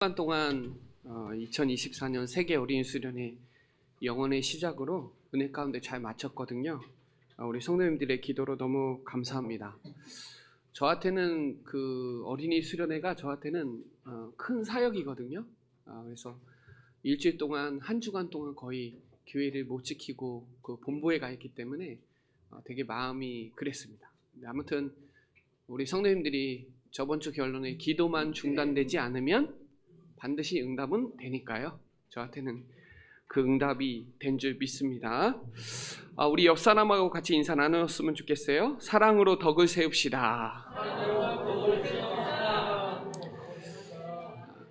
시간 동안 2024년 세계 어린이 수련회 영원의 시작으로 은혜 가운데 잘 마쳤거든요. 우리 성도님들의 기도로 너무 감사합니다. 저한테는 그 어린이 수련회가 저한테는 큰 사역이거든요. 그래서 일주일 동안 한 주간 동안 거의 교회를 못 지키고 그 본부에 가 있기 때문에 되게 마음이 그랬습니다. 아무튼 우리 성도님들이 저번 주 결론에 기도만 중단되지 않으면 반드시 응답은 되니까요. 저한테는 그 응답이 된 줄 믿습니다. 우리 옆 사람하고 같이 인사 나눴으면 좋겠어요. 사랑으로 덕을 세웁시다.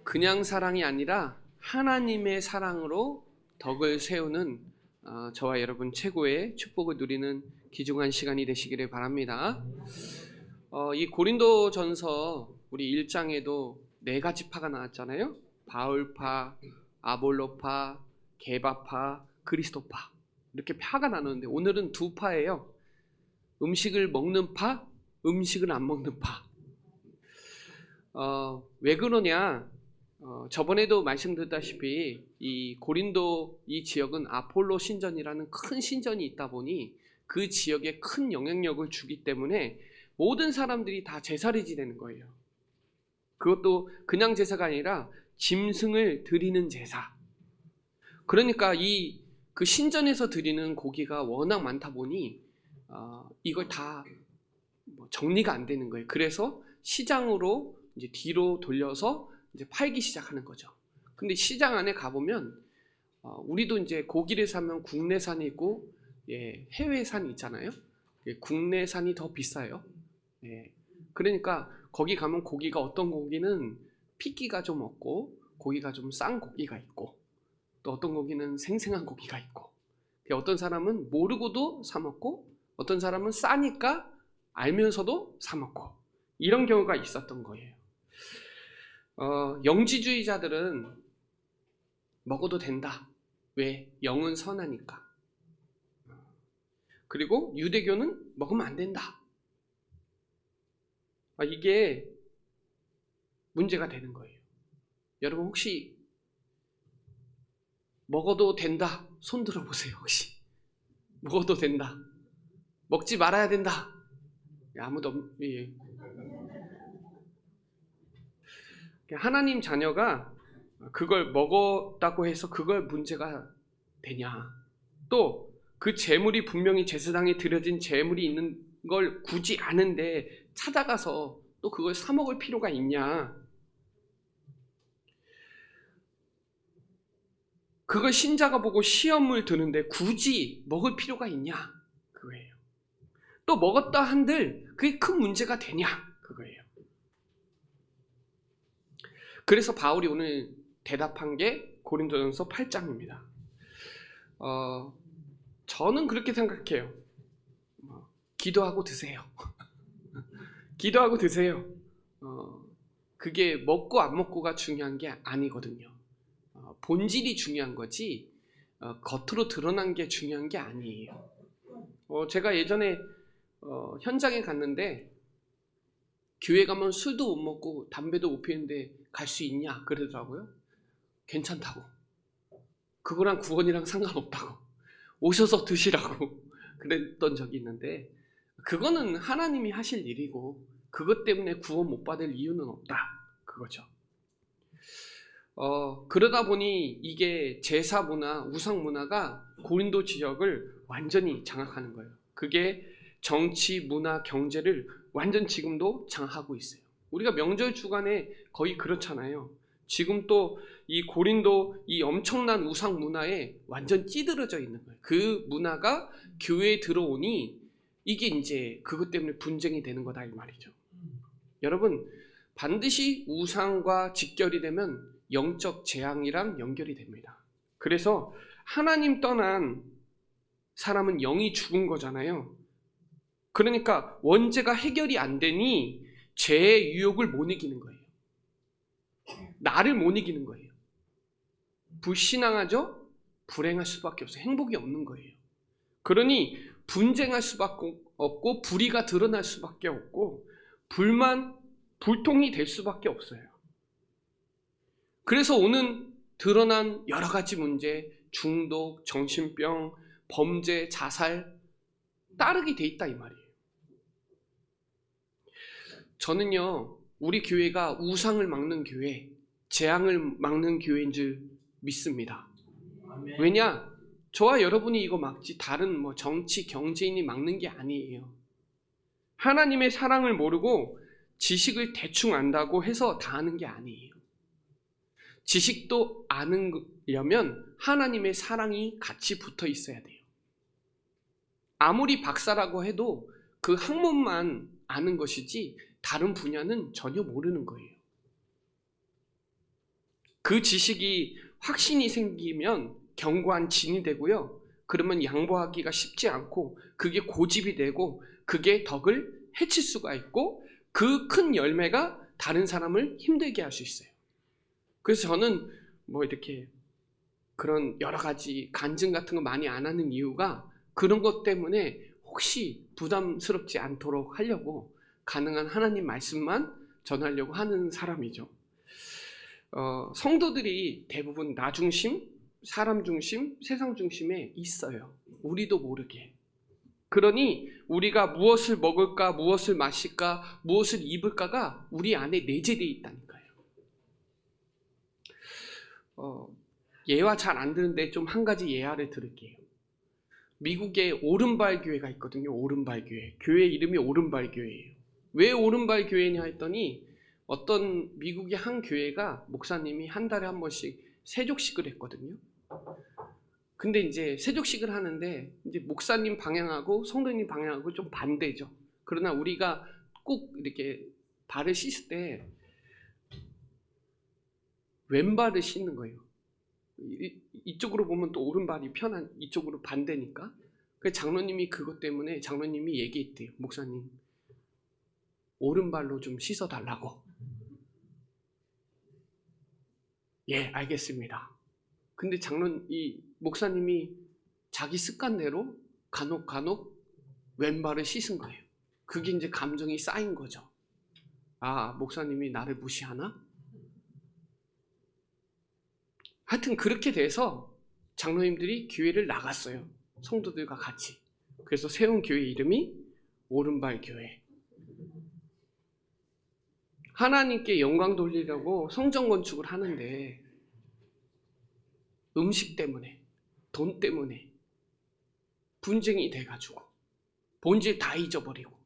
그냥 사랑이 아니라 하나님의 사랑으로 덕을 세우는 저와 여러분 최고의 축복을 누리는 귀중한 시간이 되시기를 바랍니다. 이 고린도전서 우리 1장에도 4가지 파가 나왔잖아요. 바울파, 아볼로파, 게바파, 그리스도파 이렇게 파가 나누는데 오늘은 2파예요. 음식을 먹는 파, 음식을 안 먹는 파. 왜 그러냐? 저번에도 말씀드렸다시피 이 고린도 이 지역은 아폴로 신전이라는 큰 신전이 있다 보니 그 지역에 큰 영향력을 주기 때문에 모든 사람들이 다 제사를 지내는 거예요. 그것도 그냥 제사가 아니라 짐승을 드리는 제사. 그러니까 그 신전에서 드리는 고기가 워낙 많다 보니 이걸 다 정리가 안 되는 거예요. 그래서 시장으로 이제 뒤로 돌려서 이제 팔기 시작하는 거죠. 근데 시장 안에 가보면 우리도 이제 고기를 사면 국내산이 있고 해외산이 있잖아요. 국내산이 더 비싸요. 그러니까 거기 가면 고기가 어떤 고기는 핏기가 좀 없고 고기가 좀 싼 고기가 있고 또 어떤 고기는 생생한 고기가 있고 어떤 사람은 모르고도 사 먹고 어떤 사람은 싸니까 알면서도 사 먹고 이런 경우가 있었던 거예요. 영지주의자들은 먹어도 된다. 왜? 영은 선하니까. 그리고 유대교는 먹으면 안 된다. 이게 문제가 되는 거예요. 여러분 혹시 먹어도 된다 손 들어보세요. 혹시 먹어도 된다, 먹지 말아야 된다, 아무도 예. 하나님 자녀가 그걸 먹었다고 해서 그걸 문제가 되냐? 또 그 재물이 분명히 제사장에 드려진 재물이 있는 걸 굳이 아는데 찾아가서 또 그걸 사 먹을 필요가 있냐? 그걸 신자가 보고 시험을 드는데 굳이 먹을 필요가 있냐? 그거예요. 또 먹었다 한들 그게 큰 문제가 되냐? 그거예요. 그래서 바울이 오늘 대답한 게 고린도전서 8장입니다. 저는 그렇게 생각해요. 기도하고 드세요. 기도하고 드세요. 그게 먹고 안 먹고가 중요한 게 아니거든요. 본질이 중요한 거지 겉으로 드러난 게 중요한 게 아니에요. 제가 예전에 현장에 갔는데 교회 가면 술도 못 먹고 담배도 못 피우는데 갈 수 있냐 그러더라고요. 괜찮다고. 그거랑 구원이랑 상관없다고. 오셔서 드시라고 그랬던 적이 있는데 그거는 하나님이 하실 일이고 그것 때문에 구원 못 받을 이유는 없다. 그거죠. 그러다 보니 이게 제사 문화, 우상 문화가 고린도 지역을 완전히 장악하는 거예요. 그게 정치, 문화, 경제를 완전 지금도 장악하고 있어요. 우리가 명절 주간에 거의 그렇잖아요. 지금 또 이 고린도 이 엄청난 우상 문화에 완전 찌들어져 있는 거예요. 그 문화가 교회에 들어오니 이게 이제 그것 때문에 분쟁이 되는 거다 이 말이죠. 여러분 반드시 우상과 직결이 되면 영적 재앙이랑 연결이 됩니다. 그래서 하나님 떠난 사람은 영이 죽은 거잖아요. 그러니까 원죄가 해결이 안 되니 죄의 유혹을 못 이기는 거예요. 나를 못 이기는 거예요. 불신앙하죠? 불행할 수밖에 없어요. 행복이 없는 거예요. 그러니 분쟁할 수밖에 없고 불의가 드러날 수밖에 없고 불만, 불통이 될 수밖에 없어요. 그래서 오는 드러난 여러 가지 문제, 중독, 정신병, 범죄, 자살 따르게 돼 있다 이 말이에요. 저는요, 우리 교회가 우상을 막는 교회, 재앙을 막는 교회인 줄 믿습니다. 왜냐? 저와 여러분이 이거 막지 다른 정치, 경제인이 막는 게 아니에요. 하나님의 사랑을 모르고 지식을 대충 안다고 해서 다 아는 게 아니에요. 지식도 아는려면 하나님의 사랑이 같이 붙어 있어야 돼요. 아무리 박사라고 해도 그 학문만 아는 것이지 다른 분야는 전혀 모르는 거예요. 그 지식이 확신이 생기면 견고한 진이 되고요. 그러면 양보하기가 쉽지 않고 그게 고집이 되고 그게 덕을 해칠 수가 있고 그 큰 열매가 다른 사람을 힘들게 할 수 있어요. 그래서 저는 이렇게 그런 여러 가지 간증 같은 거 많이 안 하는 이유가 그런 것 때문에 혹시 부담스럽지 않도록 하려고 가능한 하나님 말씀만 전하려고 하는 사람이죠. 성도들이 대부분 나 중심, 사람 중심, 세상 중심에 있어요. 우리도 모르게. 그러니 우리가 무엇을 먹을까, 무엇을 마실까, 무엇을 입을까가 우리 안에 내재되어 있다니까요. 예화 잘 안 드는데 좀 한 가지 예화를 들을게요. 미국에 오른발 교회가 있거든요. 오른발 교회. 교회 이름이 오른발 교회예요. 왜 오른발 교회냐 했더니 어떤 미국의 한 교회가 목사님이 한 달에 한 번씩 세족식을 했거든요. 근데 이제 세족식을 하는데 이제 목사님 방향하고 성도님 방향하고 좀 반대죠. 그러나 우리가 꼭 이렇게 발을 씻을 때 왼발을 씻는 거예요. 이쪽으로 보면 또 오른발이 편한 이쪽으로 반대니까. 그 장로님이 그것 때문에 장로님이 얘기했대요. 목사님 오른발로 좀 씻어달라고. 예, 알겠습니다. 근데 이 목사님이 자기 습관대로 간혹 왼발을 씻은 거예요. 그게 이제 감정이 쌓인 거죠. 아, 목사님이 나를 무시하나? 하여튼 그렇게 돼서 장로님들이 교회를 나갔어요. 성도들과 같이. 그래서 세운 교회 이름이 오른발 교회. 하나님께 영광 돌리려고 성전 건축을 하는데 음식 때문에, 돈 때문에 분쟁이 돼가지고 본질 다 잊어버리고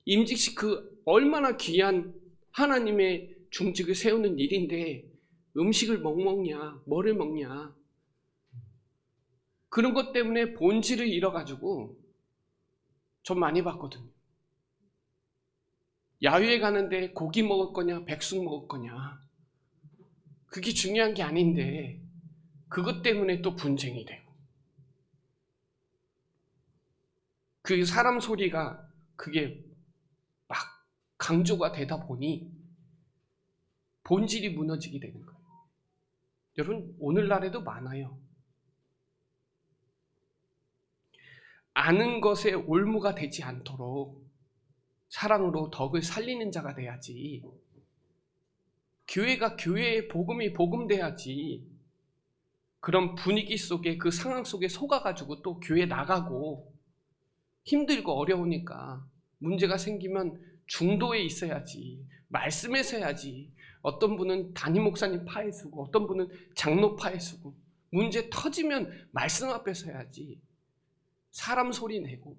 임직식 그 얼마나 귀한 하나님의 중직을 세우는 일인데 음식을 먹냐, 뭐를 먹냐 그런 것 때문에 본질을 잃어가지고 전 많이 봤거든요. 야외에 가는데 고기 먹을 거냐, 백숙 먹을 거냐 그게 중요한 게 아닌데 그것 때문에 또 분쟁이 되고 그 사람 소리가 그게 막 강조가 되다 보니 본질이 무너지게 되는 거예요. 여러분 오늘날에도 많아요. 아는 것에 올무가 되지 않도록 사랑으로 덕을 살리는 자가 돼야지. 교회가 교회의 복음이 복음돼야지. 그런 분위기 속에 그 상황 속에 속아가지고 또 교회 나가고 힘들고 어려우니까 문제가 생기면 중도에 있어야지. 말씀에서 해야지. 어떤 분은 담임 목사님 파에 서고 어떤 분은 장로 파에 서고 문제 터지면 말씀 앞에서 해야지. 사람 소리 내고.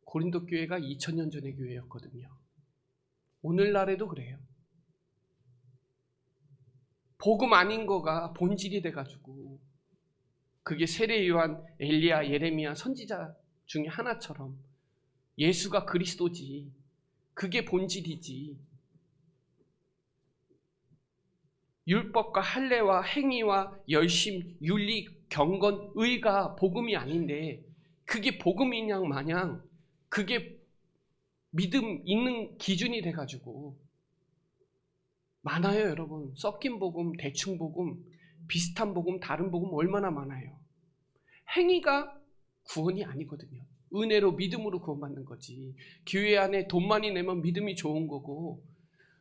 고린도 교회가 2000년 전의 교회였거든요. 오늘날에도 그래요. 복음 아닌 거가 본질이 돼가지고 그게 세례 요한, 엘리야, 예레미야 선지자 중에 하나처럼 예수가 그리스도지 그게 본질이지. 율법과 할례와 행위와 열심, 윤리, 경건, 의가 복음이 아닌데 그게 복음이냐 마냥 그게 믿음 있는 기준이 돼가지고 많아요. 여러분 섞인 복음, 대충 복음, 비슷한 복음, 다른 복음 얼마나 많아요. 행위가 구원이 아니거든요. 은혜로 믿음으로 구원받는 거지. 교회 안에 돈 많이 내면 믿음이 좋은 거고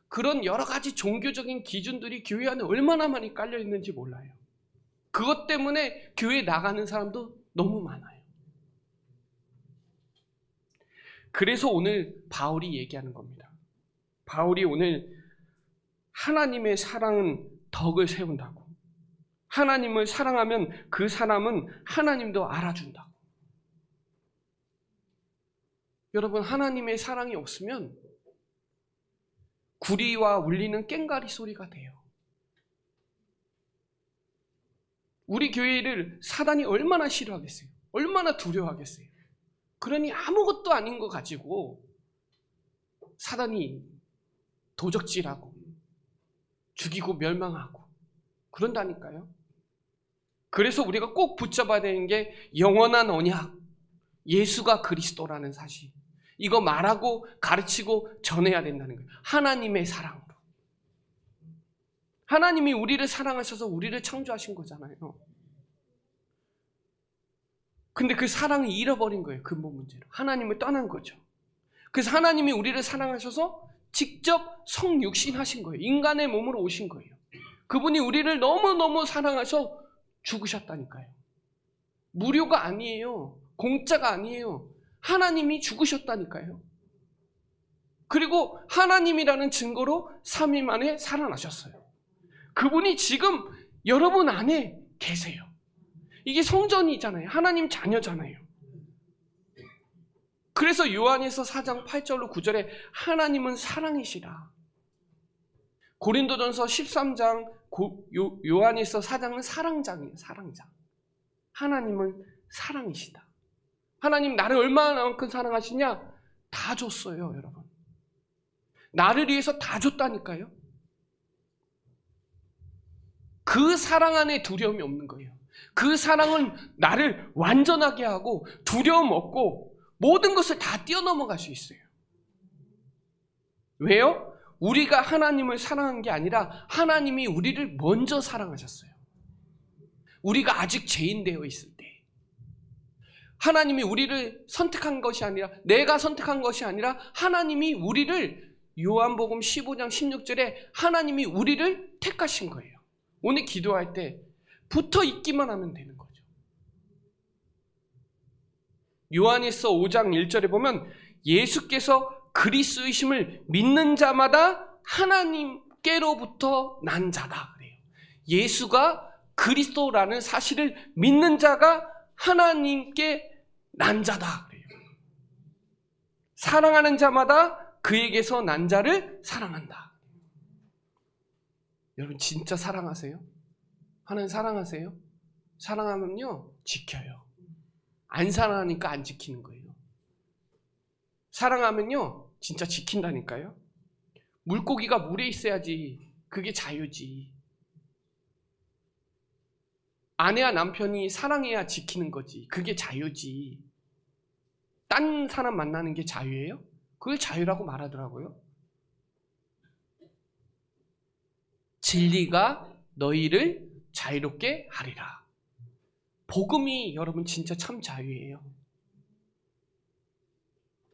그런 여러 가지 종교적인 기준들이 교회 안에 얼마나 많이 깔려 있는지 몰라요. 그것 때문에 교회 나가는 사람도 너무 많아요. 그래서 오늘 바울이 얘기하는 겁니다. 바울이 오늘 하나님의 사랑은 덕을 세운다고. 하나님을 사랑하면 그 사람은 하나님도 알아준다고. 여러분, 하나님의 사랑이 없으면 구리와 울리는 꽹과리 소리가 돼요. 우리 교회를 사단이 얼마나 싫어하겠어요? 얼마나 두려워하겠어요? 그러니 아무것도 아닌 거 가지고 사단이 도적질하고 죽이고 멸망하고 그런다니까요. 그래서 우리가 꼭 붙잡아야 되는 게 영원한 언약, 예수가 그리스도라는 사실. 이거 말하고 가르치고 전해야 된다는 거예요. 하나님의 사랑으로. 하나님이 우리를 사랑하셔서 우리를 창조하신 거잖아요. 근데 그 사랑을 잃어버린 거예요. 근본 문제로. 하나님을 떠난 거죠. 그래서 하나님이 우리를 사랑하셔서 직접 성육신하신 거예요. 인간의 몸으로 오신 거예요. 그분이 우리를 너무너무 사랑하셔서 죽으셨다니까요. 무료가 아니에요. 공짜가 아니에요. 하나님이 죽으셨다니까요. 그리고 하나님이라는 증거로 3일 만에 살아나셨어요. 그분이 지금 여러분 안에 계세요. 이게 성전이잖아요. 하나님 자녀잖아요. 그래서 요한에서 4장 8절로 9절에 하나님은 사랑이시라. 고린도전서 13장 요한에서 4장은 사랑장이에요. 사랑장. 하나님은 사랑이시다. 하나님 나를 얼마나만큼 사랑하시냐? 다 줬어요, 여러분. 나를 위해서 다 줬다니까요. 그 사랑 안에 두려움이 없는 거예요. 그 사랑은 나를 완전하게 하고 두려움 없고 모든 것을 다 뛰어넘어갈 수 있어요. 왜요? 우리가 하나님을 사랑한 게 아니라 하나님이 우리를 먼저 사랑하셨어요. 우리가 아직 죄인 되어 있을 때. 하나님이 우리를 선택한 것이 아니라, 내가 선택한 것이 아니라 하나님이 우리를, 요한복음 15장 16절에 하나님이 우리를 택하신 거예요. 오늘 기도할 때 붙어 있기만 하면 되는 거죠. 요한일서 5장 1절에 보면 예수께서 그리스도이심을 믿는 자마다 하나님께로부터 난 자다 그래요. 예수가 그리스도라는 사실을 믿는 자가 하나님께 난 자다 그래요. 사랑하는 자마다 그에게서 난 자를 사랑한다. 여러분 진짜 사랑하세요? 하나님 사랑하세요? 사랑하면요 지켜요. 안 사랑하니까 안 지키는 거예요. 사랑하면요 진짜 지킨다니까요. 물고기가 물에 있어야지 그게 자유지. 아내와 남편이 사랑해야 지키는 거지. 그게 자유지. 딴 사람 만나는 게 자유예요? 그걸 자유라고 말하더라고요. 진리가 너희를 자유롭게 하리라. 복음이 여러분 진짜 참 자유예요.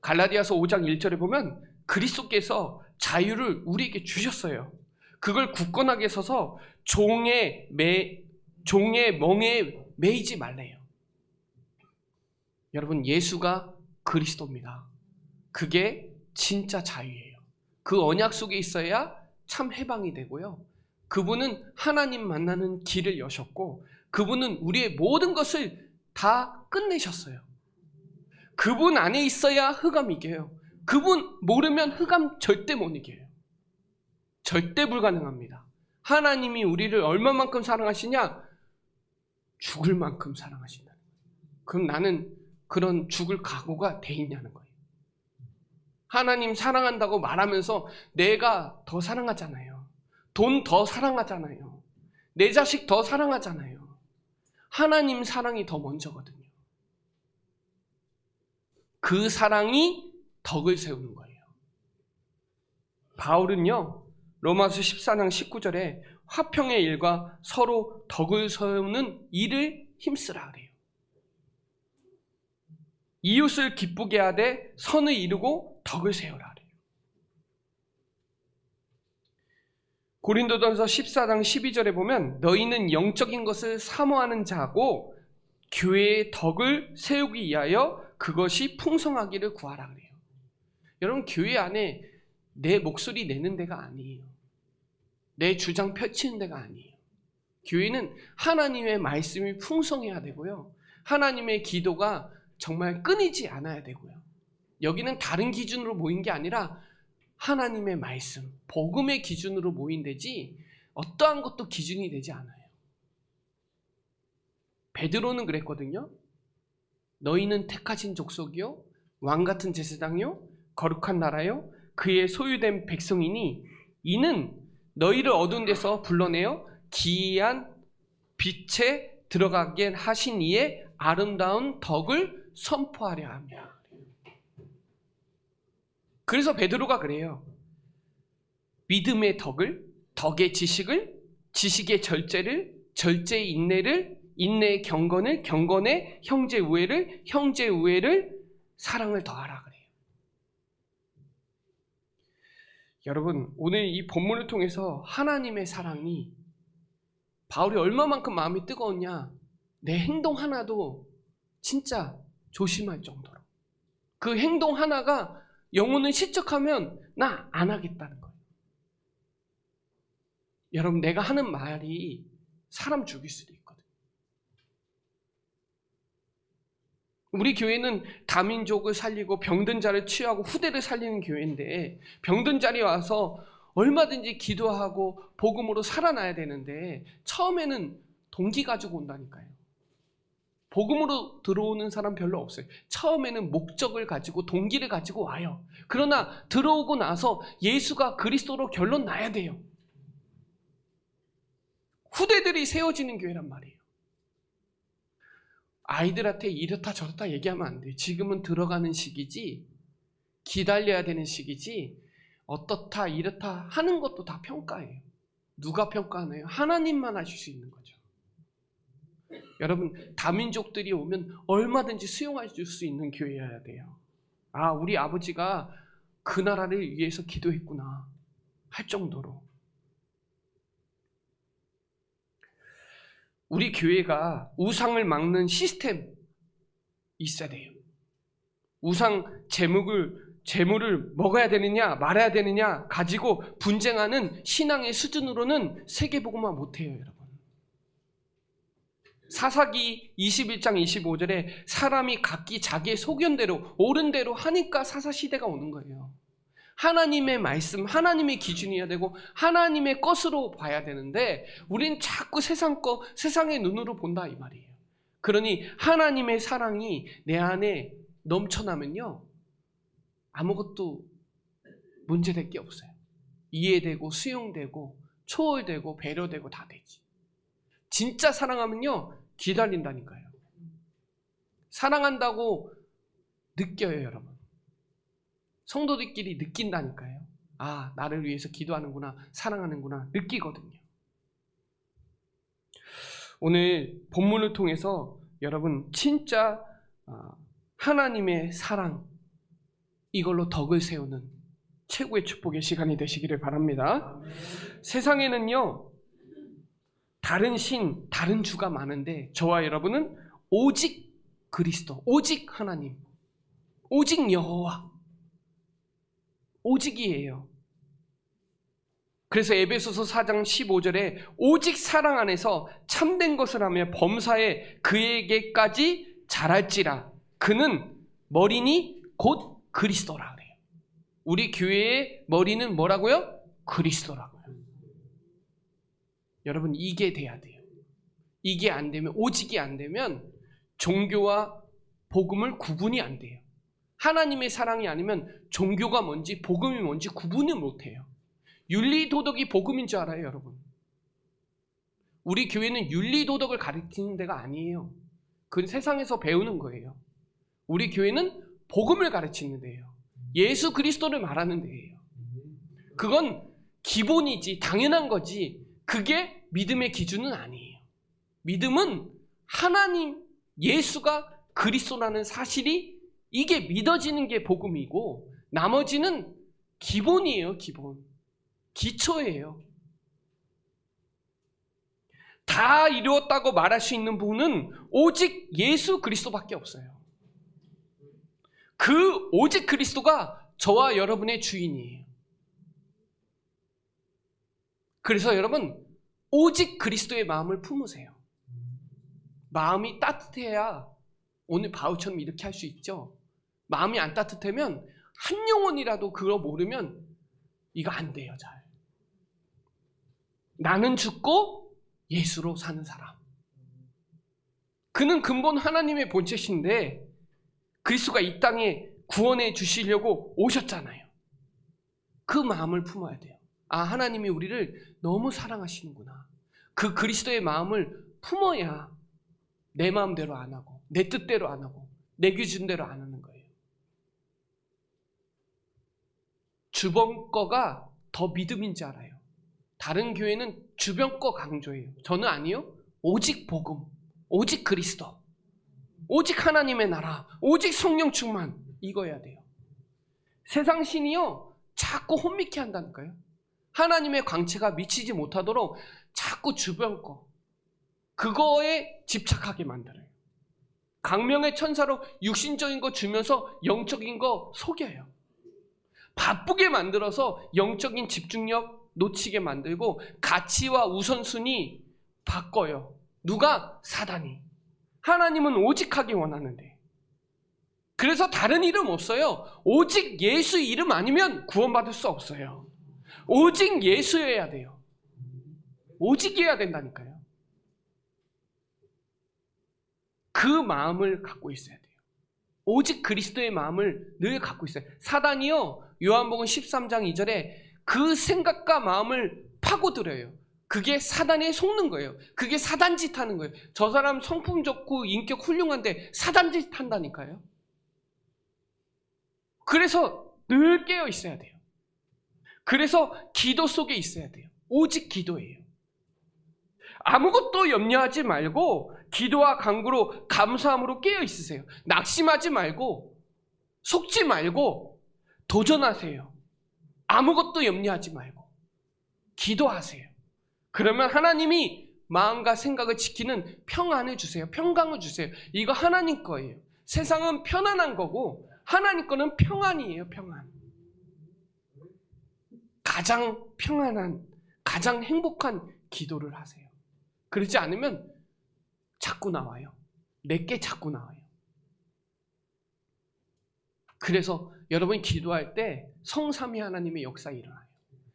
갈라디아서 5장 1절에 보면 그리스도께서 자유를 우리에게 주셨어요. 그걸 굳건하게 서서 종의 멍에 매이지 말래요. 여러분 예수가 그리스도입니다. 그게 진짜 자유예요. 그 언약 속에 있어야 참 해방이 되고요. 그분은 하나님 만나는 길을 여셨고 그분은 우리의 모든 것을 다 끝내셨어요. 그분 안에 있어야 흑암 이겨요. 그분 모르면 흑암 절대 못 이겨요. 절대 불가능합니다. 하나님이 우리를 얼마만큼 사랑하시냐? 죽을 만큼 사랑하신다. 그럼 나는 그런 죽을 각오가 돼 있냐는 거예요. 하나님 사랑한다고 말하면서 내가 더 사랑하잖아요. 돈 더 사랑하잖아요. 내 자식 더 사랑하잖아요. 하나님 사랑이 더 먼저거든요. 그 사랑이 덕을 세우는 거예요. 바울은요 로마서 14장 19절에 화평의 일과 서로 덕을 세우는 일을 힘쓰라 그래요. 이웃을 기쁘게 하되 선을 이루고 덕을 세우라 그래요. 고린도전서 14장 12절에 보면 너희는 영적인 것을 사모하는 자고 교회의 덕을 세우기 위하여 그것이 풍성하기를 구하라 그래요. 여러분, 교회 안에 내 목소리 내는 데가 아니에요. 내 주장 펼치는 데가 아니에요. 교회는 하나님의 말씀이 풍성해야 되고요. 하나님의 기도가 정말 끊이지 않아야 되고요. 여기는 다른 기준으로 모인 게 아니라 하나님의 말씀, 복음의 기준으로 모인 데지 어떠한 것도 기준이 되지 않아요. 베드로는 그랬거든요. 너희는 택하신 족속이요, 왕같은 제사장이요, 거룩한 나라요, 그의 소유된 백성이니 이는 너희를 어두운 데서 불러내어 기이한 빛에 들어가게 하신 이의 아름다운 덕을 선포하려 하며. 그래서 베드로가 그래요. 믿음의 덕을, 덕의 지식을, 지식의 절제를, 절제의 인내를, 인내의 경건을, 경건의 형제 우애를, 형제 우애를, 사랑을 더하라 그래요. 여러분, 오늘 이 본문을 통해서 하나님의 사랑이 바울이 얼마만큼 마음이 뜨거웠냐, 내 행동 하나도 진짜 조심할 정도로, 그 행동 하나가 영혼을 실족하면 나 안 하겠다는 거예요. 여러분, 내가 하는 말이 사람 죽일 수도 있거든요. 우리 교회는 다민족을 살리고 병든 자를 치유하고 후대를 살리는 교회인데, 병든 자리 와서 얼마든지 기도하고 복음으로 살아나야 되는데 처음에는 동기 가지고 온다니까요. 복음으로 들어오는 사람 별로 없어요. 처음에는 목적을 가지고 동기를 가지고 와요. 그러나 들어오고 나서 예수가 그리스도로 결론 나야 돼요. 후대들이 세워지는 교회란 말이에요. 아이들한테 이렇다 저렇다 얘기하면 안 돼요. 지금은 들어가는 시기지, 기다려야 되는 시기지, 어떻다 이렇다 하는 것도 다 평가예요. 누가 평가하나요? 하나님만 하실 수 있는 거죠. 여러분, 다민족들이 오면 얼마든지 수용해 줄 수 있는 교회여야 돼요. 아, 우리 아버지가 그 나라를 위해서 기도했구나 할 정도로. 우리 교회가 우상을 막는 시스템 있어야 돼요. 우상 재물을 먹어야 되느냐 말아야 되느냐 가지고 분쟁하는 신앙의 수준으로는 세계복음화 못해요, 여러분. 사사기 21장 25절에 사람이 각기 자기의 소견대로 옳은 대로 하니까 사사시대가 오는 거예요. 하나님의 말씀, 하나님의 기준이어야 되고 하나님의 것으로 봐야 되는데 우린 자꾸 세상 거, 세상의 눈으로 본다 이 말이에요. 그러니 하나님의 사랑이 내 안에 넘쳐나면요, 아무것도 문제될 게 없어요. 이해되고 수용되고 초월되고 배려되고 다 되지. 진짜 사랑하면요, 기다린다니까요. 사랑한다고 느껴요, 여러분. 성도들끼리 느낀다니까요. 아, 나를 위해서 기도하는구나, 사랑하는구나 느끼거든요. 오늘 본문을 통해서 여러분 진짜 하나님의 사랑, 이걸로 덕을 세우는 최고의 축복의 시간이 되시기를 바랍니다. 세상에는요, 다른 신, 다른 주가 많은데 저와 여러분은 오직 그리스도, 오직 하나님, 오직 여호와, 오직이에요. 그래서 에베소서 4장 15절에 오직 사랑 안에서 참된 것을 하며 범사에 그에게까지 자랄지라. 그는 머리니 곧 그리스도라 그래요. 우리 교회의 머리는 뭐라고요? 그리스도라고요. 여러분, 이게 돼야 돼요. 이게 안 되면, 오직이 안 되면 종교와 복음을 구분이 안 돼요. 하나님의 사랑이 아니면 종교가 뭔지 복음이 뭔지 구분을 못해요. 윤리도덕이 복음인 줄 알아요, 여러분? 우리 교회는 윤리도덕을 가르치는 데가 아니에요. 그건 세상에서 배우는 거예요. 우리 교회는 복음을 가르치는 데예요. 예수 그리스도를 말하는 데예요. 그건 기본이지, 당연한 거지, 그게 믿음의 기준은 아니에요. 믿음은 하나님, 예수가 그리스도라는 사실이, 이게 믿어지는 게 복음이고 나머지는 기본이에요. 기본, 기초예요. 다 이루었다고 말할 수 있는 분은 오직 예수 그리스도밖에 없어요. 그 오직 그리스도가 저와 여러분의 주인이에요. 그래서 여러분, 오직 그리스도의 마음을 품으세요. 마음이 따뜻해야 오늘 바울처럼 이렇게 할 수 있죠. 마음이 안 따뜻하면 한 영혼이라도 그거 모르면 이거 안 돼요. 잘. 나는 죽고 예수로 사는 사람. 그는 근본 하나님의 본체신데 그리스도가 이 땅에 구원해 주시려고 오셨잖아요. 그 마음을 품어야 돼요. 아, 하나님이 우리를 너무 사랑하시는구나. 그 그리스도의 마음을 품어야 내 마음대로 안 하고 내 뜻대로 안 하고 내 기준대로 안 하는 거예요. 주변 거가 더 믿음인지 알아요. 다른 교회는 주변 거 강조해요. 저는 아니요. 오직 복음, 오직 그리스도, 오직 하나님의 나라, 오직 성령 충만, 이거여야 돼요. 세상 신이요 자꾸 혼미케 한다니까요. 하나님의 광채가 미치지 못하도록 자꾸 주변 거, 그거에 집착하게 만들어요. 강명의 천사로 육신적인 거 주면서 영적인 거 속여요. 바쁘게 만들어서 영적인 집중력 놓치게 만들고 가치와 우선순위 바꿔요. 누가? 사단이. 하나님은 오직 하기 원하는데. 그래서 다른 이름 없어요. 오직 예수 이름 아니면 구원받을 수 없어요. 오직 예수여야 돼요. 오직이어야 된다니까요. 그 마음을 갖고 있어야 돼요. 오직 그리스도의 마음을 늘 갖고 있어요. 사단이요, 요한복음 13장 2절에 그 생각과 마음을 파고들어요. 그게 사단에 속는 거예요. 그게 사단짓 하는 거예요. 저 사람 성품 좋고 인격 훌륭한데 사단짓 한다니까요. 그래서 늘 깨어 있어야 돼요. 그래서 기도 속에 있어야 돼요. 오직 기도예요. 아무것도 염려하지 말고 기도와 간구로 감사함으로 깨어 있으세요. 낙심하지 말고 속지 말고 도전하세요. 아무것도 염려하지 말고 기도하세요. 그러면 하나님이 마음과 생각을 지키는 평안을 주세요. 평강을 주세요. 이거 하나님 거예요. 세상은 편안한 거고 하나님 거는 평안이에요. 평안. 가장 평안한, 가장 행복한 기도를 하세요. 그러지 않으면 자꾸 나와요. 내게 자꾸 나와요. 그래서 여러분이 기도할 때 성삼위 하나님의 역사 일어나요.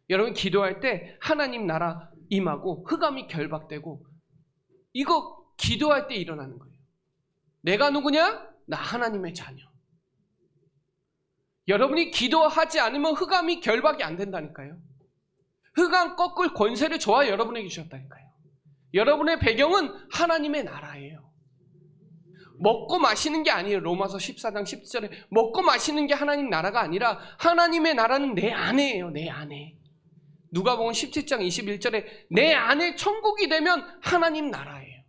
여러분 기도할 때 하나님 나라 임하고 흑암이 결박되고, 이거 기도할 때 일어나는 거예요. 내가 누구냐? 나 하나님의 자녀. 여러분이 기도하지 않으면 흑암이 결박이 안 된다니까요. 흑암 꺾을 권세를 저와 여러분에게 주셨다니까요. 여러분의 배경은 하나님의 나라예요. 먹고 마시는 게 아니에요. 로마서 14장 10절에 먹고 마시는 게 하나님 나라가 아니라 하나님의 나라는 내 안에예요. 내 안에. 누가복음 17장 21절에 내 안에 천국이 되면 하나님 나라예요.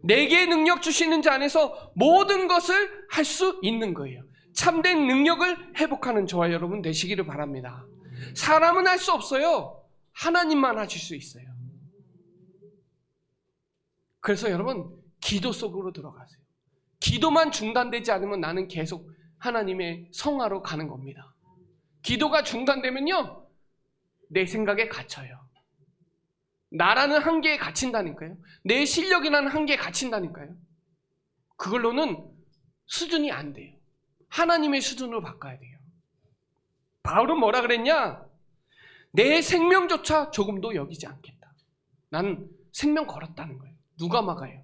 내게 능력 주시는 자 안에서 모든 것을 할 수 있는 거예요. 참된 능력을 회복하는 저와 여러분 되시기를 바랍니다. 사람은 할 수 없어요. 하나님만 하실 수 있어요. 그래서 여러분 기도 속으로 들어가세요. 기도만 중단되지 않으면 나는 계속 하나님의 성화로 가는 겁니다. 기도가 중단되면요 내 생각에 갇혀요. 나라는 한계에 갇힌다니까요. 내 실력이라는 한계에 갇힌다니까요. 그걸로는 수준이 안 돼요. 하나님의 수준으로 바꿔야 돼요. 바울은 뭐라 그랬냐? 내 생명조차 조금도 여기지 않겠다. 나는 생명 걸었다는 거예요. 누가 막아요?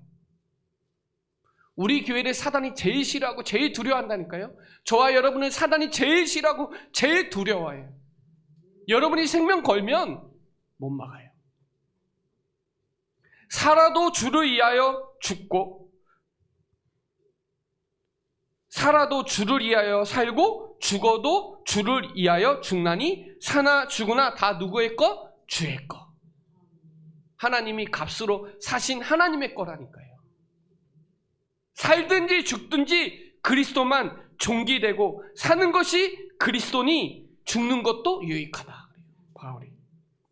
우리 교회를 사단이 제일 싫어하고 제일 두려워한다니까요. 저와 여러분은 사단이 제일 싫어하고 제일 두려워해요. 여러분이 생명 걸면 못 막아요. 살아도 주를 위하여 죽고 살아도 주를 위하여 살고 죽어도 주를 위하여 죽나니 사나 죽으나 다 누구의 거? 주의 거. 하나님이 값으로 사신 하나님의 거라니까요. 살든지 죽든지 그리스도만 존귀되고 사는 것이 그리스도니 죽는 것도 유익하다. 바울이.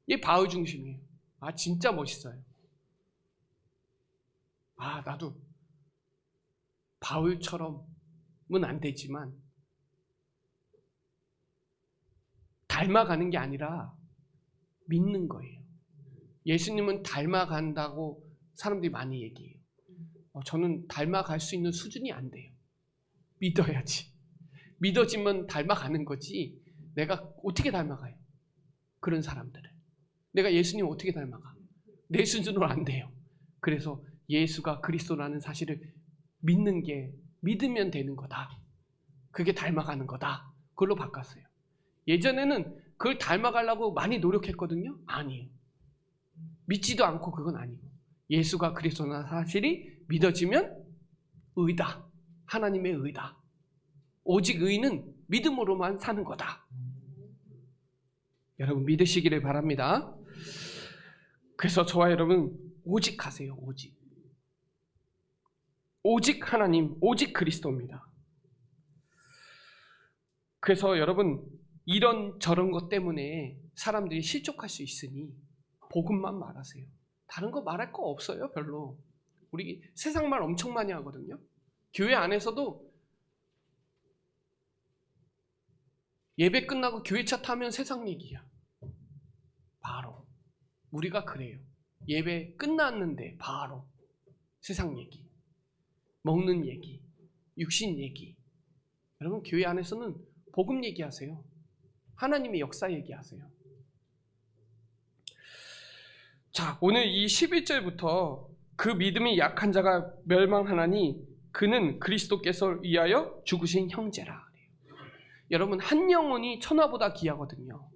이게 바울 중심이에요. 아 진짜 멋있어요. 나도 바울처럼은 안 되지만 닮아가는 게 아니라 믿는 거예요. 예수님은 닮아간다고 사람들이 많이 얘기해요. 저는 닮아갈 수 있는 수준이 안 돼요. 믿어야지. 믿어지면 닮아가는 거지. 내가 어떻게 닮아가요? 그런 사람들을. 내가 예수님 어떻게 닮아가? 내 수준으로 안 돼요. 그래서 예수가 그리스도라는 사실을 믿는 게 믿으면 되는 거다. 그게 닮아가는 거다. 그걸로 바꿨어요. 예전에는 그걸 닮아가려고 많이 노력했거든요. 아니에요. 믿지도 않고 그건 아니고 예수가 그리스도라는 사실이 믿어지면 의다. 하나님의 의다. 오직 의는 믿음으로만 사는 거다. 여러분 믿으시기를 바랍니다. 그래서 저와 여러분 오직 하세요. 오직. 오직 하나님, 오직 그리스도입니다. 그래서 여러분 이런 저런 것 때문에 사람들이 실족할 수 있으니 복음만 말하세요. 다른 거 말할 거 없어요. 별로. 우리 세상 말 엄청 많이 하거든요. 교회 안에서도 예배 끝나고 교회차 타면 세상 얘기야. 바로. 우리가 그래요. 예배 끝났는데 바로 세상 얘기. 먹는 얘기. 육신 얘기. 여러분 교회 안에서는 복음 얘기하세요. 하나님의 역사 얘기하세요. 자, 오늘 이 11절부터 그 믿음이 약한 자가 멸망하나니 그는 그리스도께서 위하여 죽으신 형제라. 여러분 한 영혼이 천하보다 귀하거든요.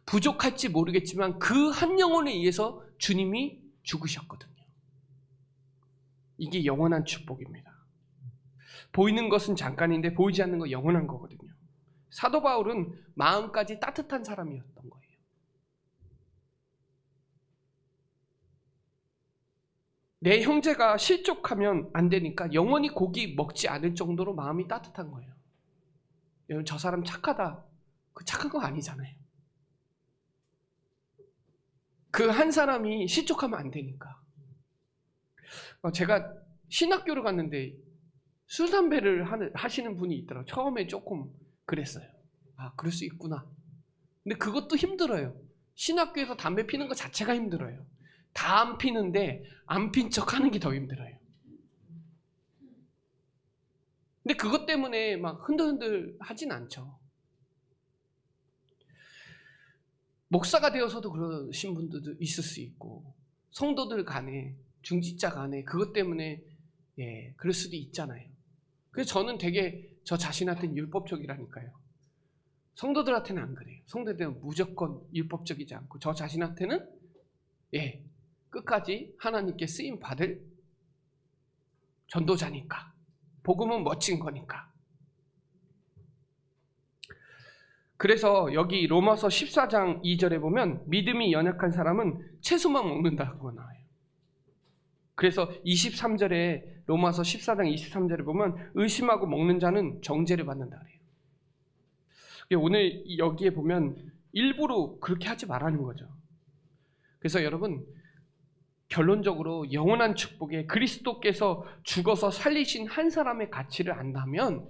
부족할지 모르겠지만 그 한 영혼에 의해서 주님이 죽으셨거든요. 이게 영원한 축복입니다. 보이는 것은 잠깐인데 보이지 않는 거 영원한 거거든요. 사도 바울은 마음까지 따뜻한 사람이었던 거예요. 내 형제가 실족하면 안 되니까 영원히 고기 먹지 않을 정도로 마음이 따뜻한 거예요. 여러분 저 사람 착하다. 그 착한 거 아니잖아요. 그 한 사람이 실족하면 안 되니까. 제가 신학교를 갔는데 술, 담배를 하시는 분이 있더라고요. 처음에 조금 그랬어요. 그럴 수 있구나. 근데 그것도 힘들어요. 신학교에서 담배 피는 거 자체가 힘들어요. 다 안 피는데 안 핀 척 하는 게 더 힘들어요. 근데 그것 때문에 막 흔들흔들 하진 않죠. 목사가 되어서도 그러신 분들도 있을 수 있고 성도들 간에 중직자 간에 그것 때문에 그럴 수도 있잖아요. 그래서 저는 되게 저 자신한테는 율법적이라니까요. 성도들한테는 안 그래요. 성도들은 무조건 율법적이지 않고 저 자신한테는 끝까지 하나님께 쓰임 받을 전도자니까. 복음은 멋진 거니까. 그래서 여기 로마서 14장 2절에 보면 믿음이 연약한 사람은 채소만 먹는다고 나와요. 그래서 23절에 로마서 14장 23절에 보면 의심하고 먹는 자는 정죄를 받는다 그래요. 오늘 여기에 보면 일부러 그렇게 하지 말라는 거죠. 그래서 여러분 결론적으로 영원한 축복에 그리스도께서 죽어서 살리신 한 사람의 가치를 안다면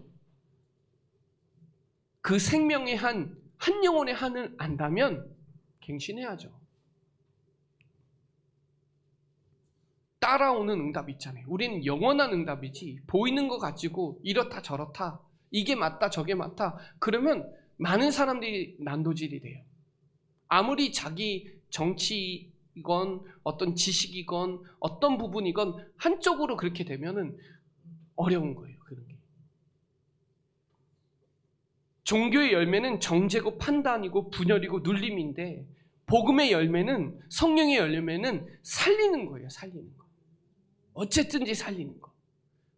그 생명의 한 영혼의 한을 안다면 갱신해야죠. 따라오는 응답 있잖아요. 우리는 영원한 응답이지 보이는 거 가지고 이렇다 저렇다 이게 맞다 저게 맞다 그러면 많은 사람들이 난도질이 돼요. 아무리 자기 정치이건 어떤 지식이건 어떤 부분이건 한쪽으로 그렇게 되면은 어려운 거예요. 그런 게. 종교의 열매는 정죄고 판단이고 분열이고 눌림인데 복음의 열매는 성령의 열매는 살리는 거예요. 살리는 거. 어쨌든지 살리는 거.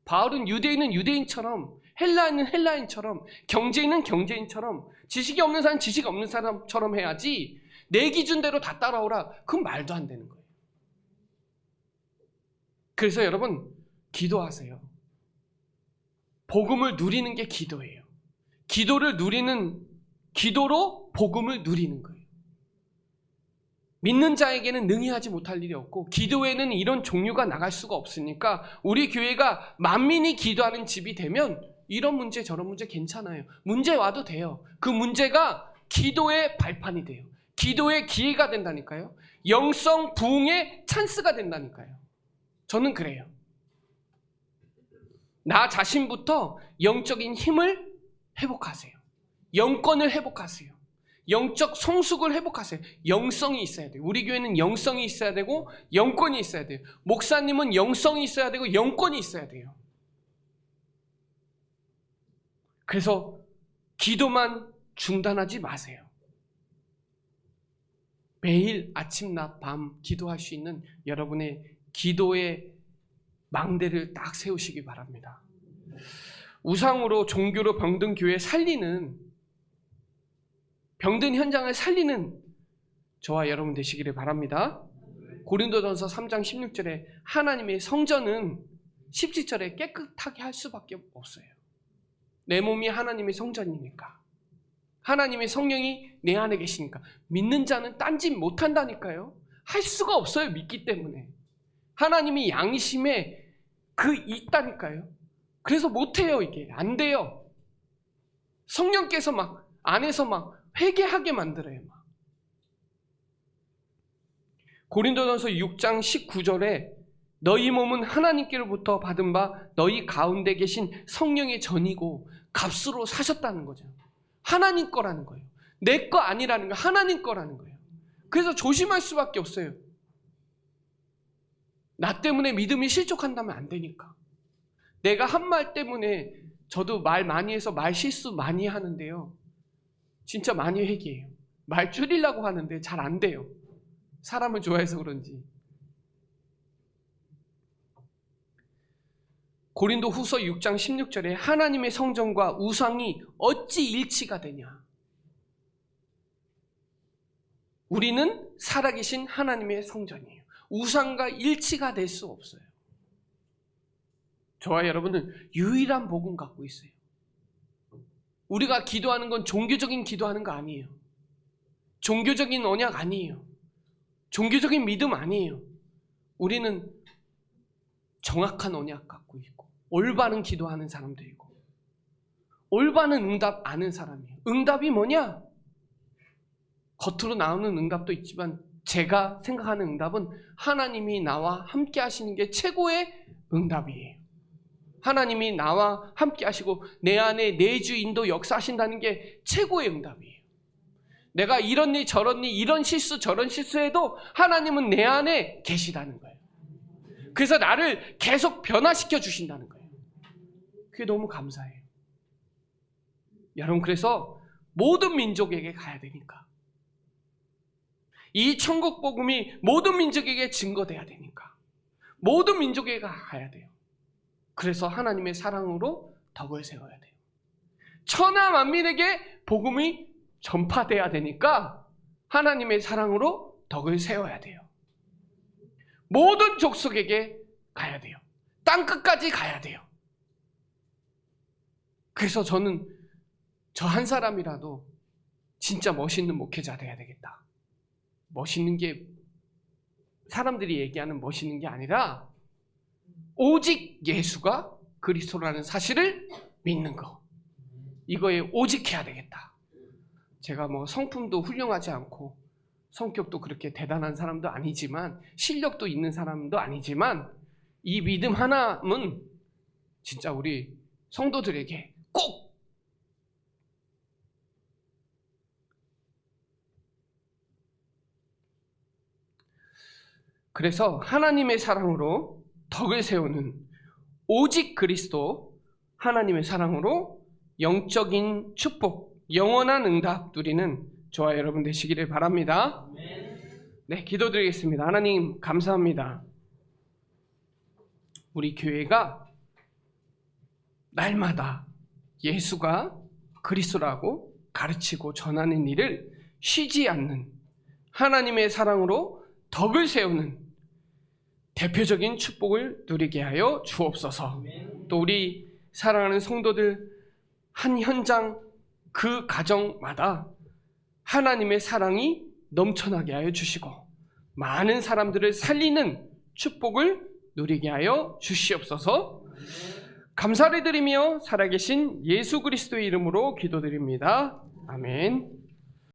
바울은 유대인은 유대인처럼 헬라인은 헬라인처럼 경제인은 경제인처럼 지식이 없는 사람은 지식이 없는 사람처럼 해야지 내 기준대로 다 따라오라. 그건 말도 안 되는 거예요. 그래서 여러분 기도하세요. 복음을 누리는 게 기도예요. 기도를 누리는 기도로 복음을 누리는 거예요. 믿는 자에게는 능히 하지 못할 일이 없고 기도에는 이런 종류가 나갈 수가 없으니까 우리 교회가 만민이 기도하는 집이 되면 이런 문제 저런 문제 괜찮아요. 문제 와도 돼요. 그 문제가 기도의 발판이 돼요. 기도의 기회가 된다니까요. 영성 부흥의 찬스가 된다니까요. 저는 그래요. 나 자신부터 영적인 힘을 회복하세요. 영권을 회복하세요. 영적 성숙을 회복하세요. 영성이 있어야 돼요. 우리 교회는 영성이 있어야 되고 영권이 있어야 돼요. 목사님은 영성이 있어야 되고 영권이 있어야 돼요. 그래서 기도만 중단하지 마세요. 매일 아침, 낮, 밤 기도할 수 있는 여러분의 기도의 망대를 딱 세우시기 바랍니다. 우상으로 종교로 병든 교회 살리는, 병든 현장을 살리는 저와 여러분 되시기를 바랍니다. 고린도전서 3장 16절에 하나님의 성전은 17절에 깨끗하게 할 수밖에 없어요. 내 몸이 하나님의 성전이니까, 하나님의 성령이 내 안에 계시니까. 믿는 자는 딴짓 못한다니까요. 할 수가 없어요. 믿기 때문에. 하나님이 양심에 있다니까요. 그래서 못해요. 이게 안 돼요. 성령께서 막 안에서 막 회개하게 만들어요. 막. 고린도전서 6장 19절에 너희 몸은 하나님께로부터 받은 바 너희 가운데 계신 성령의 전이고 값으로 사셨다는 거죠. 하나님 거라는 거예요. 내 거 아니라는 거, 하나님 거라는 거예요. 그래서 조심할 수밖에 없어요. 나 때문에 믿음이 실족한다면 안 되니까. 내가 한 말 때문에 저도 말 많이 해서 말 실수 많이 하는데요. 진짜 많이 회개해요. 말 줄이려고 하는데 잘 안 돼요. 사람을 좋아해서 그런지. 고린도 후서 6장 16절에 하나님의 성전과 우상이 어찌 일치가 되냐. 우리는 살아계신 하나님의 성전이에요. 우상과 일치가 될 수 없어요. 저와 여러분은 유일한 복음 갖고 있어요. 우리가 기도하는 건 종교적인 기도하는 거 아니에요. 종교적인 언약 아니에요. 종교적인 믿음 아니에요. 우리는 정확한 언약 갖고 있고 올바른 기도하는 사람들이고 올바른 응답 아는 사람이에요. 응답이 뭐냐? 겉으로 나오는 응답도 있지만 제가 생각하는 응답은 하나님이 나와 함께 하시는 게 최고의 응답이에요. 하나님이 나와 함께 하시고 내 안에 내주 인도 역사하신다는 게 최고의 응답이에요. 내가 이런 일 저런 일 이런 실수 저런 실수해도 하나님은 내 안에 계시다는 거예요. 그래서 나를 계속 변화시켜 주신다는 거예요. 그게 너무 감사해요. 여러분, 그래서 모든 민족에게 가야 되니까, 이 천국 복음이 모든 민족에게 증거돼야 되니까 모든 민족에게 가야 돼요. 그래서 하나님의 사랑으로 덕을 세워야 돼요. 천하 만민에게 복음이 전파돼야 되니까 하나님의 사랑으로 덕을 세워야 돼요. 모든 족속에게 가야 돼요. 땅끝까지 가야 돼요. 그래서 저는 저 한 사람이라도 진짜 멋있는 목회자 돼야 되겠다. 멋있는 게 사람들이 얘기하는 멋있는 게 아니라 오직 예수가 그리스도라는 사실을 믿는 거, 이거에 오직해야 되겠다. 제가 뭐 성품도 훌륭하지 않고 성격도 그렇게 대단한 사람도 아니지만 실력도 있는 사람도 아니지만 이 믿음 하나는 진짜 우리 성도들에게 꼭 그래서 하나님의 사랑으로 덕을 세우는 오직 그리스도, 하나님의 사랑으로 영적인 축복, 영원한 응답 누리는 저와 여러분 되시기를 바랍니다. 네, 기도드리겠습니다. 하나님 감사합니다. 우리 교회가 날마다 예수가 그리스도라고 가르치고 전하는 일을 쉬지 않는 하나님의 사랑으로 덕을 세우는 대표적인 축복을 누리게 하여 주옵소서. 또 우리 사랑하는 성도들 한 현장 그 가정마다 하나님의 사랑이 넘쳐나게 하여 주시고 많은 사람들을 살리는 축복을 누리게 하여 주시옵소서. 감사를 드리며 살아계신 예수 그리스도의 이름으로 기도드립니다. 아멘.